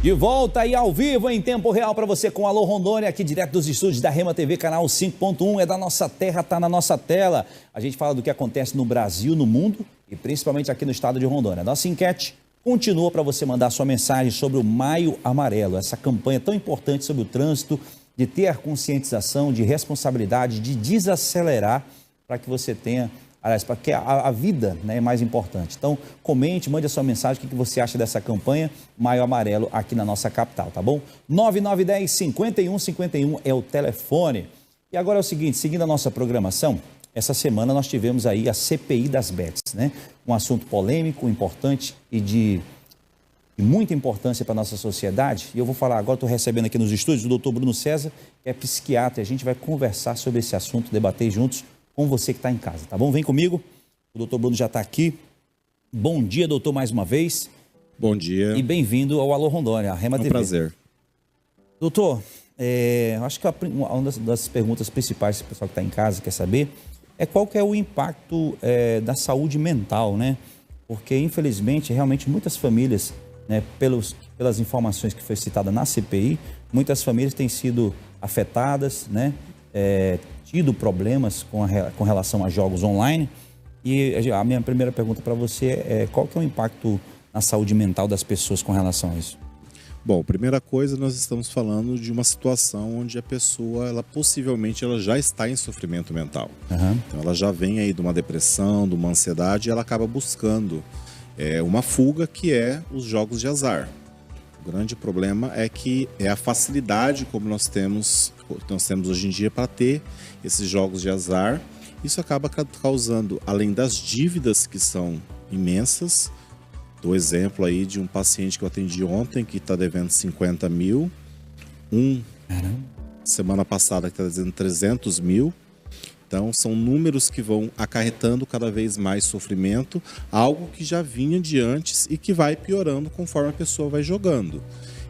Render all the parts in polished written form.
De volta e ao vivo, em tempo real para você com Alô Rondônia, aqui direto dos estúdios da Rema TV, canal 5.1, é da nossa terra, tá na nossa tela. A gente fala do que acontece no Brasil, no mundo e principalmente aqui no estado de Rondônia. Nossa enquete continua para você mandar sua mensagem sobre o Maio Amarelo, essa campanha tão importante sobre o trânsito, de ter conscientização, de responsabilidade, de desacelerar para que você tenha... Aliás, porque a vida, né, é mais importante. Então, comente, mande a sua mensagem, o que você acha dessa campanha Maio Amarelo aqui na nossa capital, tá bom? 9910-5151 é o telefone. E agora é o seguinte, seguindo a nossa programação, essa semana nós tivemos aí a CPI das bets, né? Um assunto polêmico, importante e de muita importância para a nossa sociedade. E eu vou falar agora, estou recebendo aqui nos estúdios o doutor Bruno César, que é psiquiatra, e a gente vai conversar sobre esse assunto, debater juntos com você que está em casa, tá bom? Vem comigo, o doutor Bruno já está aqui. Bom dia, doutor, mais uma vez. Bom dia. E bem-vindo ao Alô Rondônia, a Rema TV. É um prazer. Doutor, acho que uma das perguntas principais que o pessoal que está em casa quer saber é qual que é o impacto da saúde mental, né? Porque, infelizmente, realmente muitas famílias, né, pelas informações que foi citada na CPI, muitas famílias têm sido afetadas, né? Tido problemas com relação a jogos online. E a minha primeira pergunta para você é qual que é o impacto na saúde mental das pessoas com relação a isso? Bom, primeira coisa, nós estamos falando de uma situação onde a pessoa, possivelmente, já está em sofrimento mental. Uhum. Então, ela já vem aí de uma depressão, de uma ansiedade, e ela acaba buscando uma fuga, que é os jogos de azar. O grande problema é que é a facilidade como nós temos hoje em dia para ter esses jogos de azar. Isso acaba causando, além das dívidas que são imensas. Dou exemplo aí de um paciente que eu atendi ontem que está devendo 50 mil, semana passada que está devendo 300 mil. Então são números que vão acarretando cada vez mais sofrimento, algo que já vinha de antes e que vai piorando conforme a pessoa vai jogando.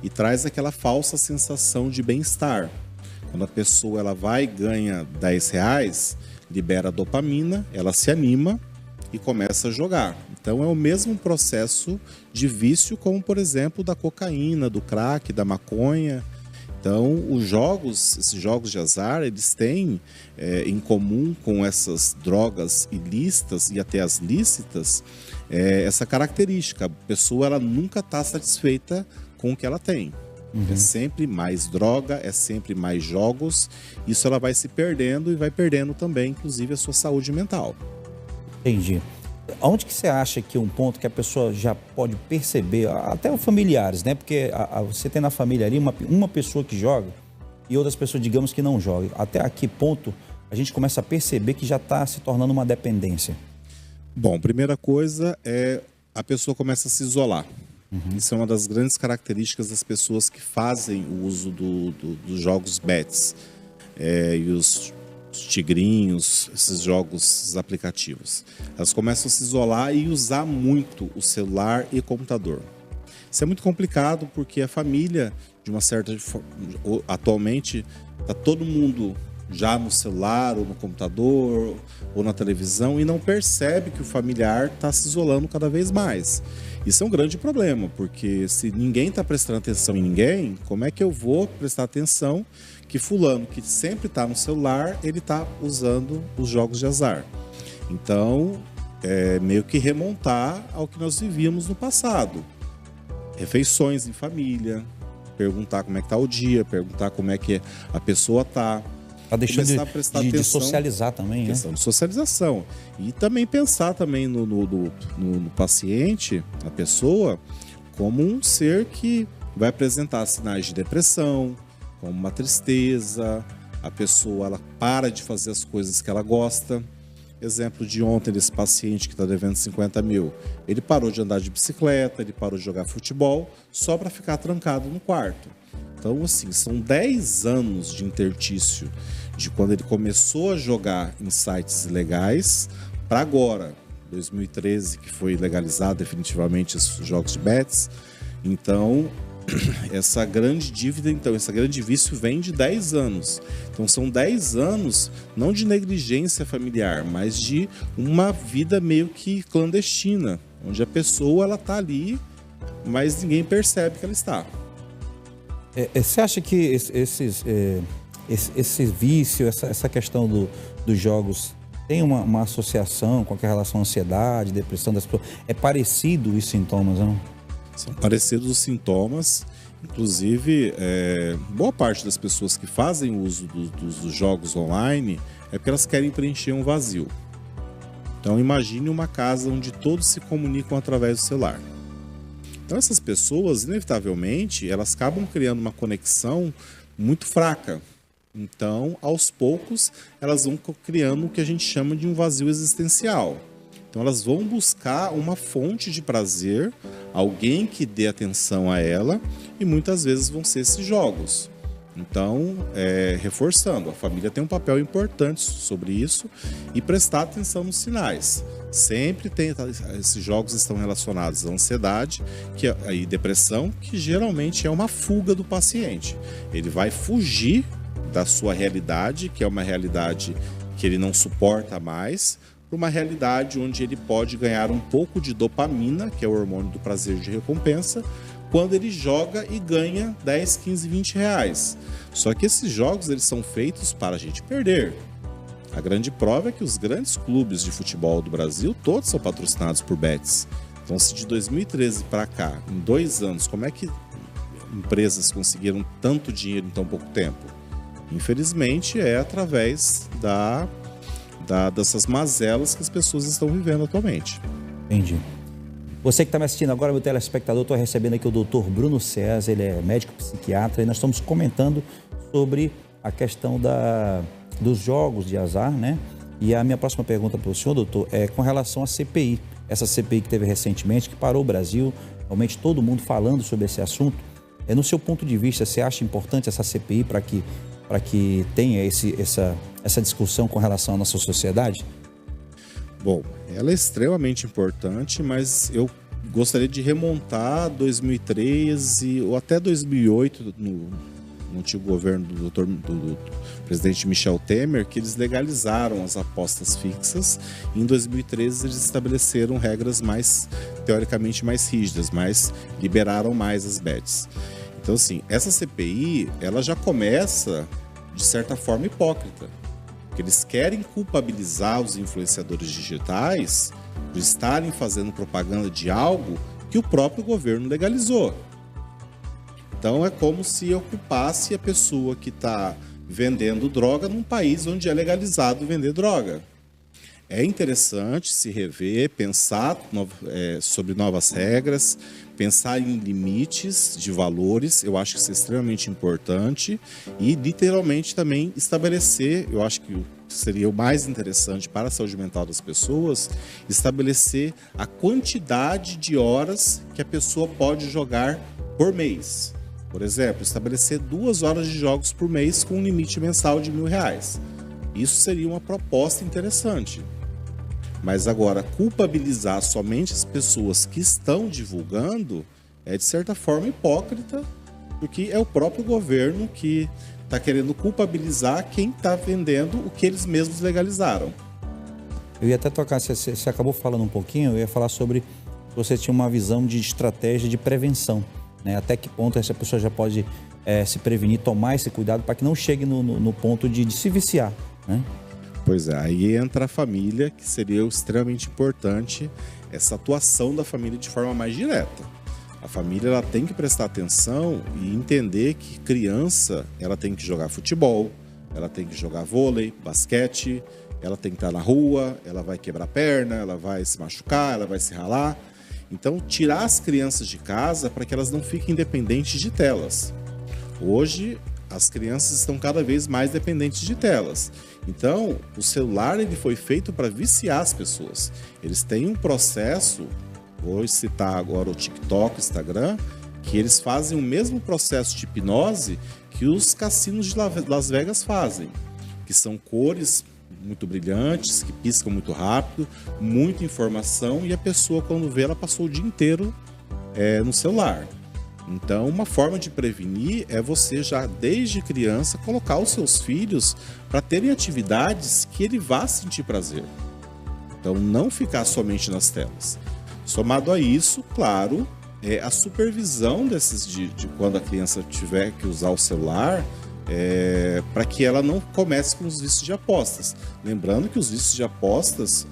E traz aquela falsa sensação de bem-estar. Quando a pessoa ela vai e ganha R$10, libera dopamina, ela se anima e começa a jogar. Então é o mesmo processo de vício como, por exemplo, da cocaína, do crack, da maconha. Então esses jogos de azar, eles têm em comum com essas drogas ilícitas e até as lícitas, essa característica. A pessoa ela nunca está satisfeita com o que ela tem. É sempre mais droga, é sempre mais jogos. Isso ela vai se perdendo e vai perdendo também, inclusive, a sua saúde mental. Entendi. Onde que você acha que é um ponto que a pessoa já pode perceber, até os familiares, né? Porque você tem na família ali uma pessoa que joga e outras pessoas, digamos, que não jogam. Até a que ponto a gente começa a perceber que já está se tornando uma dependência? Bom, primeira coisa é a pessoa começa a se isolar. Isso é uma das grandes características das pessoas que fazem o uso dos jogos bets e os tigrinhos, esses jogos, esses aplicativos. Elas começam a se isolar e usar muito o celular e computador. Isso é muito complicado porque a família, de uma certa forma, atualmente está todo mundo já no celular ou no computador ou na televisão e não percebe que o familiar está se isolando cada vez mais. Isso é um grande problema, porque se ninguém está prestando atenção em ninguém, como é que eu vou prestar atenção que fulano, que sempre está no celular, ele está usando os jogos de azar? Então, meio que remontar ao que nós vivíamos no passado. Refeições em família, perguntar como é que está o dia, perguntar como é que a pessoa está. Está deixando de socializar também, né? Questão de socialização. E também pensar também no paciente, na pessoa, como um ser que vai apresentar sinais de depressão, como uma tristeza. A pessoa ela para de fazer as coisas que ela gosta. Exemplo de ontem, desse paciente que está devendo 50 mil. Ele parou de andar de bicicleta, ele parou de jogar futebol, só para ficar trancado no quarto. Então, assim, são 10 anos de interstício de quando ele começou a jogar em sites ilegais para agora, 2013, que foi legalizado definitivamente os jogos de bets. Então, essa grande dívida, esse grande vício vem de 10 anos. Então, são 10 anos, não de negligência familiar, mas de uma vida meio que clandestina, onde a pessoa ela está ali, mas ninguém percebe que ela está. Você acha que esse vício, essa questão dos jogos tem uma associação com a relação à ansiedade, depressão das pessoas? É parecido os sintomas, não? São parecidos os sintomas. Inclusive, boa parte das pessoas que fazem uso dos jogos online é porque elas querem preencher um vazio. Então, imagine uma casa onde todos se comunicam através do celular. Então, essas pessoas, inevitavelmente, elas acabam criando uma conexão muito fraca. Então, aos poucos, elas vão criando o que a gente chama de um vazio existencial. Então, elas vão buscar uma fonte de prazer, alguém que dê atenção a ela, e muitas vezes vão ser esses jogos. Então, reforçando, a família tem um papel importante sobre isso e prestar atenção nos sinais. Sempre esses jogos estão relacionados à ansiedade e depressão, que geralmente é uma fuga do paciente. Ele vai fugir da sua realidade, que é uma realidade que ele não suporta mais, para uma realidade onde ele pode ganhar um pouco de dopamina, que é o hormônio do prazer de recompensa, quando ele joga e ganha 10, 15, 20 reais. Só que esses jogos eles são feitos para a gente perder. A grande prova é que os grandes clubes de futebol do Brasil, todos são patrocinados por bets. Então, se de 2013 para cá, em 2 anos, como é que empresas conseguiram tanto dinheiro em tão pouco tempo? Infelizmente, é através dessas mazelas que as pessoas estão vivendo atualmente. Entendi. Você que está me assistindo agora, meu telespectador, estou recebendo aqui o Dr. Bruno César, ele é médico psiquiatra, e nós estamos comentando sobre a questão dos jogos de azar, né? E a minha próxima pergunta para o senhor, doutor, é com relação à CPI. Essa CPI que teve recentemente, que parou o Brasil, realmente todo mundo falando sobre esse assunto. No seu ponto de vista, você acha importante essa CPI para que tenha essa discussão com relação à nossa sociedade? Bom, ela é extremamente importante, mas eu gostaria de remontar 2013 ou até 2008, no antigo governo do presidente Michel Temer, que eles legalizaram as apostas fixas. Em 2013 eles estabeleceram regras teoricamente mais rígidas, mas liberaram mais as bets. Então, assim, essa CPI, ela já começa, de certa forma, hipócrita. Porque eles querem culpabilizar os influenciadores digitais por estarem fazendo propaganda de algo que o próprio governo legalizou. Então, é como se eu culpasse a pessoa que está vendendo droga num país onde é legalizado vender droga. É interessante se rever, pensar sobre novas regras, pensar em limites de valores, eu acho que isso é extremamente importante, e literalmente também estabelecer, eu acho que seria o mais interessante para a saúde mental das pessoas, estabelecer a quantidade de horas que a pessoa pode jogar por mês. Por exemplo, estabelecer 2 horas de jogos por mês com um limite mensal de R$1.000. Isso seria uma proposta interessante. Mas agora, culpabilizar somente as pessoas que estão divulgando é, de certa forma, hipócrita, porque é o próprio governo que está querendo culpabilizar quem está vendendo o que eles mesmos legalizaram. Eu ia até tocar, você acabou falando um pouquinho, eu ia falar sobre você tinha uma visão de estratégia de prevenção, né? Até que ponto essa pessoa já pode se prevenir, tomar esse cuidado para que não chegue no ponto de se viciar, né? Pois é, aí entra a família, que seria extremamente importante, essa atuação da família de forma mais direta. A família ela tem que prestar atenção e entender que criança ela tem que jogar futebol, ela tem que jogar vôlei, basquete, ela tem que estar na rua, ela vai quebrar a perna, ela vai se machucar, ela vai se ralar. Então, tirar as crianças de casa para que elas não fiquem dependentes de telas. Hoje, as crianças estão cada vez mais dependentes de telas. Então, o celular ele foi feito para viciar as pessoas. Eles têm um processo, vou citar agora o TikTok, o Instagram, que eles fazem o mesmo processo de hipnose que os cassinos de Las Vegas fazem, que são cores muito brilhantes, que piscam muito rápido, muita informação, e a pessoa, quando vê, ela passou o dia inteiro no celular. Então, uma forma de prevenir é você já, desde criança, colocar os seus filhos para terem atividades que ele vá sentir prazer. Então, não ficar somente nas telas. Somado a isso, claro, a supervisão de quando a criança tiver que usar o celular, para que ela não comece com os vícios de apostas. Lembrando que os vícios de apostas,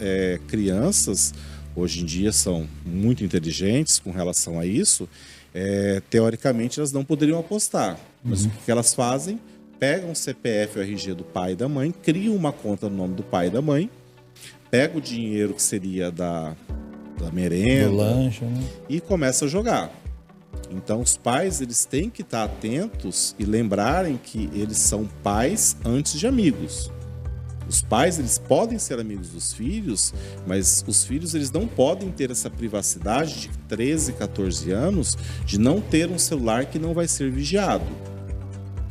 crianças hoje em dia são muito inteligentes com relação a isso, teoricamente elas não poderiam apostar. Mas o que elas fazem? Pegam o CPF ou RG do pai e da mãe, criam uma conta no nome do pai e da mãe, pegam o dinheiro que seria da merenda, do lanche, né? E começam a jogar. Então os pais, eles têm que estar atentos e lembrarem que eles são pais antes de amigos. Os pais, eles podem ser amigos dos filhos, mas os filhos, eles não podem ter essa privacidade de 13, 14 anos de não ter um celular que não vai ser vigiado.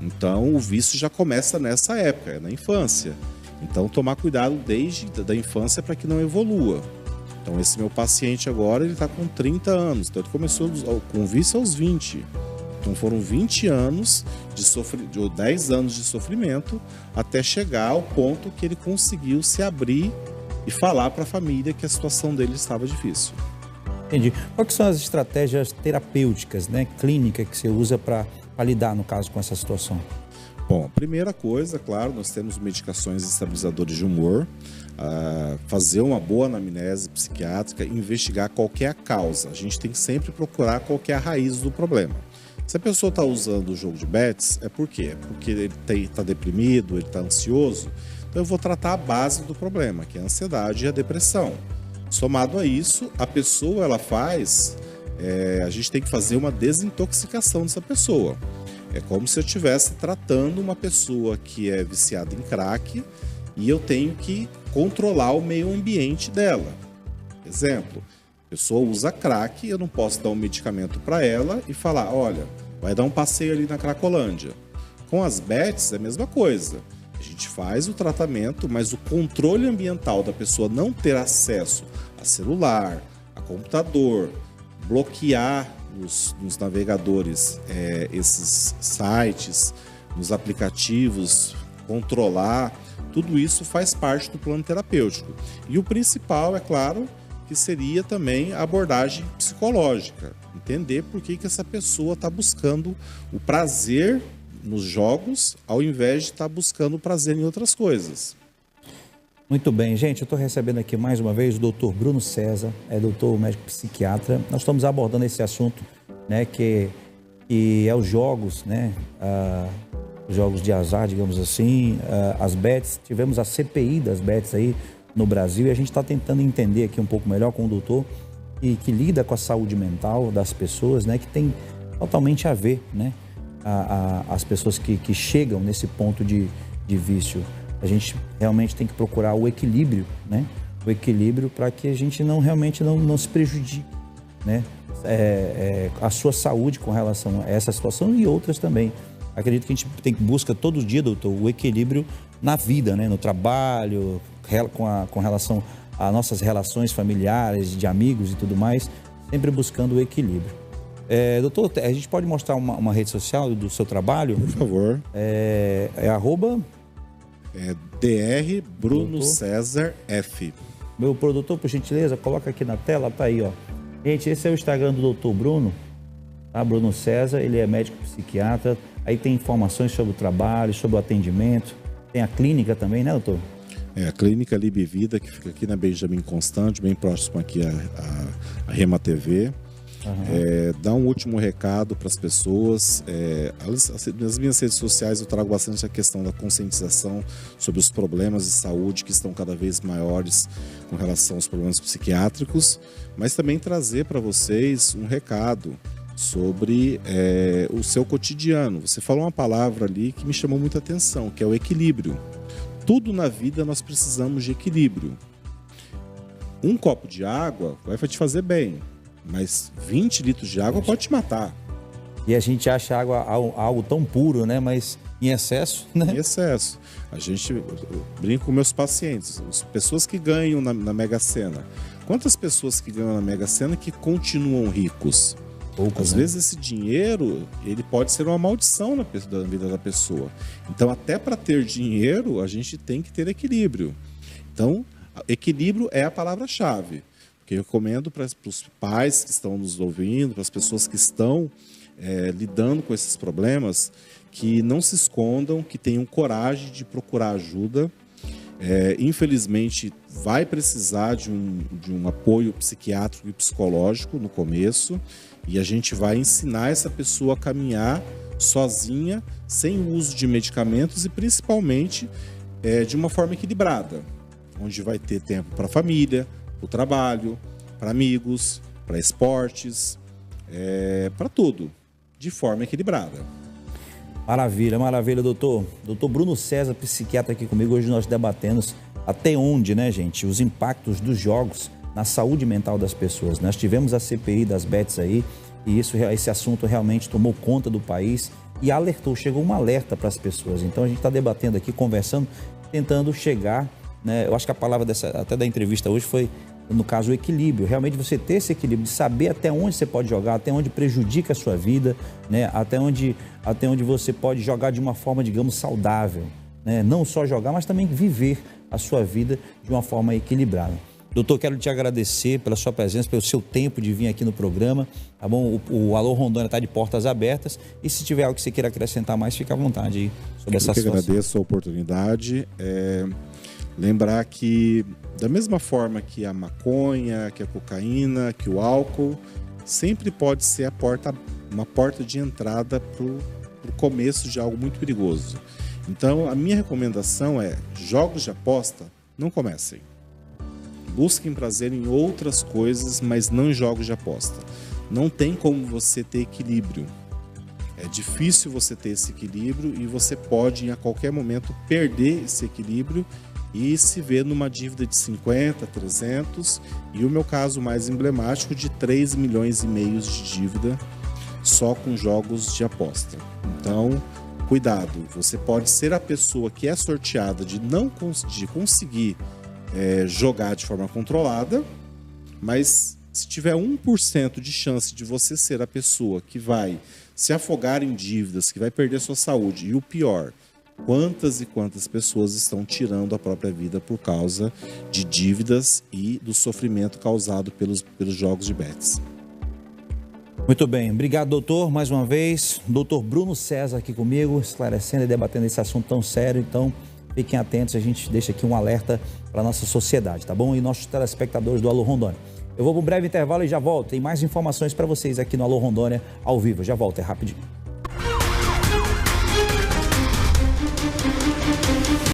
Então o vício já começa nessa época, na infância. Então tomar cuidado desde a infância para que não evolua. Então esse meu paciente agora, ele está com 30 anos, então ele começou com vício aos 20. Então foram 20 anos ou 10 anos de sofrimento até chegar ao ponto que ele conseguiu se abrir e falar para a família que a situação dele estava difícil. Entendi. Quais são as estratégias terapêuticas, né, clínicas que você usa para lidar, no caso, com essa situação? Bom, primeira coisa, claro, nós temos medicações estabilizadoras de humor, fazer uma boa anamnese psiquiátrica, investigar qual que é a causa. A gente tem que sempre procurar qual que é a raiz do problema. Se a pessoa está usando o jogo de bets, por quê? É porque ele está deprimido, ele está ansioso. Então eu vou tratar a base do problema, que é a ansiedade e a depressão. Somado a isso, a pessoa, a gente tem que fazer uma desintoxicação dessa pessoa. É como se eu estivesse tratando uma pessoa que é viciada em crack e eu tenho que controlar o meio ambiente dela. Exemplo, a pessoa usa crack, eu não posso dar um medicamento para ela e falar, olha, vai dar um passeio ali na Cracolândia. Com as bets é a mesma coisa. A gente faz o tratamento, mas o controle ambiental da pessoa não ter acesso a celular, a computador, bloquear nos navegadores esses sites, nos aplicativos, controlar, tudo isso faz parte do plano terapêutico. E o principal, é claro, que seria também a abordagem psicológica, entender por que essa pessoa está buscando o prazer nos jogos, ao invés de estar buscando o prazer em outras coisas. Muito bem, gente, eu estou recebendo aqui mais uma vez o doutor Bruno César, doutor médico psiquiatra. Nós estamos abordando esse assunto, né, que é os jogos, né, jogos de azar, digamos assim, as bets. Tivemos a CPI das bets aí no Brasil e a gente está tentando entender aqui um pouco melhor com o doutor que lida com a saúde mental das pessoas, né, que tem totalmente a ver, né, as pessoas que chegam nesse ponto de vício. A gente realmente tem que procurar o equilíbrio, né? O equilíbrio para que a gente realmente não se prejudique, né? A sua saúde com relação a essa situação e outras também. Acredito que a gente busca todo dia, doutor, o equilíbrio na vida, né? No trabalho, com relação às nossas relações familiares, de amigos e tudo mais, sempre buscando o equilíbrio. Doutor, a gente pode mostrar uma rede social do seu trabalho? Por favor. @ Dr. Bruno César F. Meu produtor, por gentileza, coloca aqui na tela, tá aí, ó. Gente, esse é o Instagram do Dr. Bruno, tá? Bruno César, ele é médico psiquiatra. Aí tem informações sobre o trabalho, sobre o atendimento. Tem a clínica também, né, doutor? A clínica Libe Vida, que fica aqui na Benjamin Constant, bem próximo aqui a Rema TV. Dá um último recado para as pessoas. Nas minhas redes sociais eu trago bastante a questão da conscientização sobre os problemas de saúde que estão cada vez maiores com relação aos problemas psiquiátricos, mas também trazer para vocês um recado sobre o seu cotidiano. Você falou uma palavra ali que me chamou muita atenção, que é o equilíbrio. Tudo na vida nós precisamos de equilíbrio. Um copo de água vai te fazer bem, mas 20 litros de água pode te matar. E a gente acha água algo tão puro, né? Mas em excesso, né? Em excesso. Eu brinco com meus pacientes, as pessoas que ganham na Mega Sena. Quantas pessoas que ganham na Mega Sena que continuam ricos? Poucas, Às vezes esse dinheiro, ele pode ser uma maldição na vida da pessoa. Então, até para ter dinheiro, a gente tem que ter equilíbrio. Então, equilíbrio é a palavra-chave. que eu recomendo para os pais que estão nos ouvindo, para as pessoas que estão lidando com esses problemas, que não se escondam, que tenham coragem de procurar ajuda. Infelizmente, vai precisar de um apoio psiquiátrico e psicológico no começo, e a gente vai ensinar essa pessoa a caminhar sozinha, sem o uso de medicamentos e principalmente de uma forma equilibrada, onde vai ter tempo para a família, para o trabalho, para amigos, para esportes, para tudo, de forma equilibrada. Maravilha, maravilha, doutor. Doutor Bruno César, psiquiatra aqui comigo. Hoje nós debatemos até onde, né, gente, os impactos dos jogos na saúde mental das pessoas. Nós tivemos a CPI das bets aí e esse assunto realmente tomou conta do país e alertou, chegou um alerta para as pessoas. Então a gente está debatendo aqui, conversando, tentando chegar, né? Eu acho que a palavra até da entrevista hoje foi, no caso, o equilíbrio. Realmente você ter esse equilíbrio de saber até onde você pode jogar, até onde prejudica a sua vida, né? Até onde você pode jogar de uma forma, digamos, saudável, né? Não só jogar, mas também viver a sua vida de uma forma equilibrada. Doutor, quero te agradecer pela sua presença, pelo seu tempo de vir aqui no programa, tá bom? O Alô Rondônia está de portas abertas e se tiver algo que você queira acrescentar mais, fica à vontade aí sobre essa situação. Eu que agradeço a oportunidade. Lembrar que, da mesma forma que a maconha, que a cocaína, que o álcool, sempre pode ser uma porta de entrada para o começo de algo muito perigoso. Então, a minha recomendação é: jogos de aposta, não comecem. Busquem prazer em outras coisas, mas não em jogos de aposta. Não tem como você ter equilíbrio. É difícil você ter esse equilíbrio e você pode, a qualquer momento, perder esse equilíbrio e se ver numa dívida de 50, 300 e o meu caso mais emblemático de 3,5 milhões de dívida só com jogos de aposta. Então, cuidado, você pode ser a pessoa que é sorteada de conseguir jogar de forma controlada, mas se tiver 1% de chance de você ser a pessoa que vai se afogar em dívidas, que vai perder sua saúde, e o pior, quantas e quantas pessoas estão tirando a própria vida por causa de dívidas e do sofrimento causado pelos jogos de bets. Muito bem, obrigado, doutor, mais uma vez. Doutor Bruno César aqui comigo, esclarecendo e debatendo esse assunto tão sério. Então, fiquem atentos, a gente deixa aqui um alerta para a nossa sociedade, tá bom? E nossos telespectadores do Alô Rondônia. Eu vou para um breve intervalo e já volto. Tem mais informações para vocês aqui no Alô Rondônia, ao vivo. Já volto, é rapidinho.